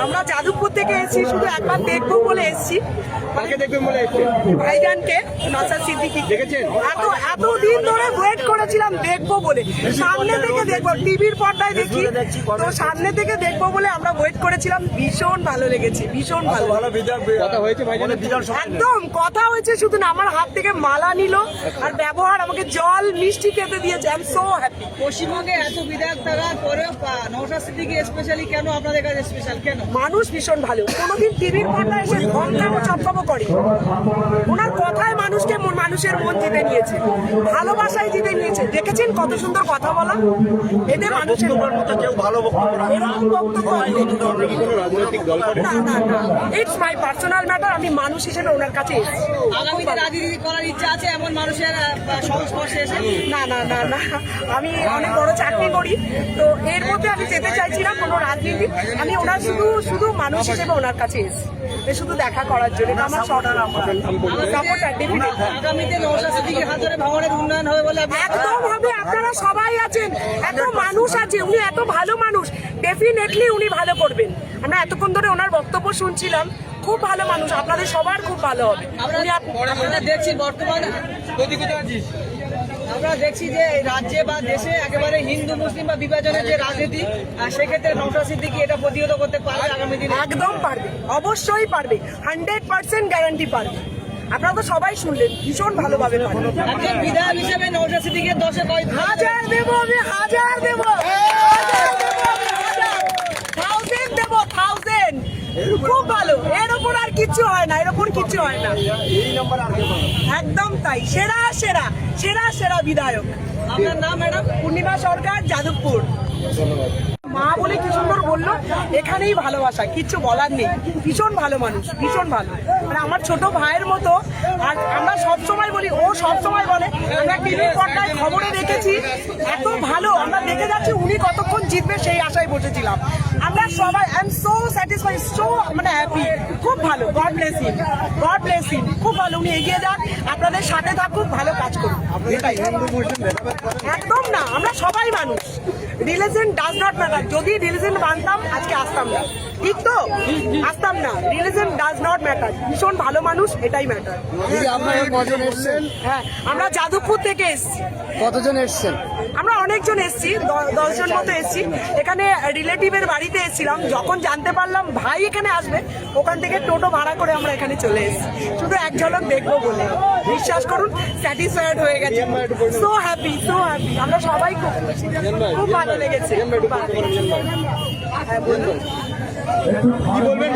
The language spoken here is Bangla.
আমরা যাদবপুর থেকে এসেছি, শুধু একবার দেখবো বলে এসেছি। কাকে দেখবেন বলে এসেছেন? ভাইজানকে, নওশাদ সিদ্দিকী। দেখেছেন? এতদিন ধরে ওয়েট করেছিলাম দেখবো বলে, সামনে থেকে দেখবো, টিভির পর্দায় দেখি তো সামনে থেকে দেখবো বলে আমরা ওয়েট করেছিলাম। ভীষণ ভালো লেগেছে, ভীষণ ভালো। কথা হয়েছে ভাইজানের? একদম কথা হয়েছে, শুধু না আমার হাত থেকে মালা নিল আর ব্যবহার, আমাকে জল মিষ্টি খেতে দিয়েছে। I am so happy. পশ্চিমবঙ্গে এত বিধায়ক থাকার পরেও নওশাদ সিদ্দিকী স্পেশালি কেন আপনাদের কাছে স্পেশাল কেন? মানুষ ভীষণ ভালো, কোনোদিন টিভির পর্দায় এসে ধমকানো চপকাবো করে। ওনার কথায় মানুষকে মানুষের মন জিতে নিয়েছে, ভালোবাসায় জিতে নিয়েছে। দেখেছেন কত সুন্দর কথা বলা, এতে মানুষের কেউ ভালো এরকম বক্তব্য না না না, ইটস মাই পার্সোনাল ম্যাটার। আমি মানুষ হিসেবে ওনার কাছে এসেছি। আগামীতে রাজনীতি করার ইচ্ছা আছে এমন মানুষের সংস্পর্শে এসে? না না না না, আমি অনেক বড় চাকরি করি, তো এর মধ্যে আমি যেতে চাইছি না কোনো রাজনীতি। আমি ওনার শুধু শুধু মানুষ হিসেবে ওনার কাছে এসেছি, শুধু দেখা করার জন্য। এটা আমার আগামীতে নওশাদ সিদ্দিকীর হাত ধরে ভাঙড়ের উন্নয়ন হবে বলে একদম হবে। আপনারা সবাই আছেন, এত মানুষ আছে, উনি এত ভালো মানুষ, ডেফিনেটলি উনি ভালো করবেন। আমরা এতক্ষণ ধরে ওনার বক্তব্য শুনছিলাম, খুব ভালো মানুষ, আপনাদের সবার খুব ভালো হবে। আমরা দেখছি বর্তমানে আমরা দেখছি যে রাজ্যে বা দেশে একেবারে হিন্দু মুসলিম বা বিভাজনের যে রাজনীতি, সেক্ষেত্রে নওশাদ সিদ্দিকী এটা প্রতিহত করতে পারবে আগামী দিনে? একদম পারবে, অবশ্যই পারবে, 100% গ্যারান্টি পারবে। আপনারা তো সবাই শুনলেন, ভীষণ ভালোভাবে পারবে। একজন বিধায়ক হিসেবে নওশাদ সিদ্দিকীর 10-এ কয়? 1000 দেবো আমি, 1000 দেবো, 1000 দেবো, 1000। খুব ভালো, এর ওপর আর কিচ্ছু হয় না, এর ওপর কিচ্ছু হয় না। একদম তাই, সেরা সেরা সেরা সেরা বিধায়ক। আপনার নাম ম্যাডাম? পূর্ণিমা সরকার, যাদবপুর। মা বলে কি সুন্দর বললো, এখানেই ভালোবাসা, কিচ্ছু বলার নেই। ভীষণ ভালো মানুষ, ভীষণ ভালো, মানে আমার ছোট ভাইয়ের মতো। আর আমরা সবসময় বলি, ও সবসময় বলে, আমরা টিভির পর্দায় খবরে দেখেছি, এত ভালো আমরা দেখে যাচ্ছি, উনি কতক্ষণ জিতবে সেই আশায় বসেছিলাম আমরা সবাই। I am so satisfied, so মানে হ্যাপি, খুব ভালো। God bless him, god bless him, খুব ভালো। উনি এগিয়ে যান, আপনাদের সাথে থাকুক, ভালো কাজ করুন। একদম না, আমরা সবাই মানুষ, রিলিজন ডাজ নট ম্যাটার। যদি রিলিজন মানতাম আজকে আসতাম না, ঠিক তো? আসতাম না, রিলিজন ডাজ নট ম্যাটার। ভীষণ ভালো মানুষ, এটাই ম্যাটার। হ্যাঁ, আমরা যাদবপুর থেকে এসেছি। কতজন এসছেন? আমরা অনেকজন এসেছি, 10 জন মতো এসেছি। এখানে রিলেটিভের বাড়িতে এসেছিলাম, যখন জানতে পারলাম ভাই এখানে আসবে, ওখান থেকে টোটো ভাড়া করে আমরা এখানে চলে এসেছি, শুধু এক ঝলক দেখবো বলে। বিশ্বাস করুন, স্যাটিসফাইড হয়ে গেছে, সো হ্যাপি, সো হ্যাপি। আমরা সবাই খুব খুশি, খুব ভালো লেগেছে। হ্যাঁ, বলুন। কি বলবেন?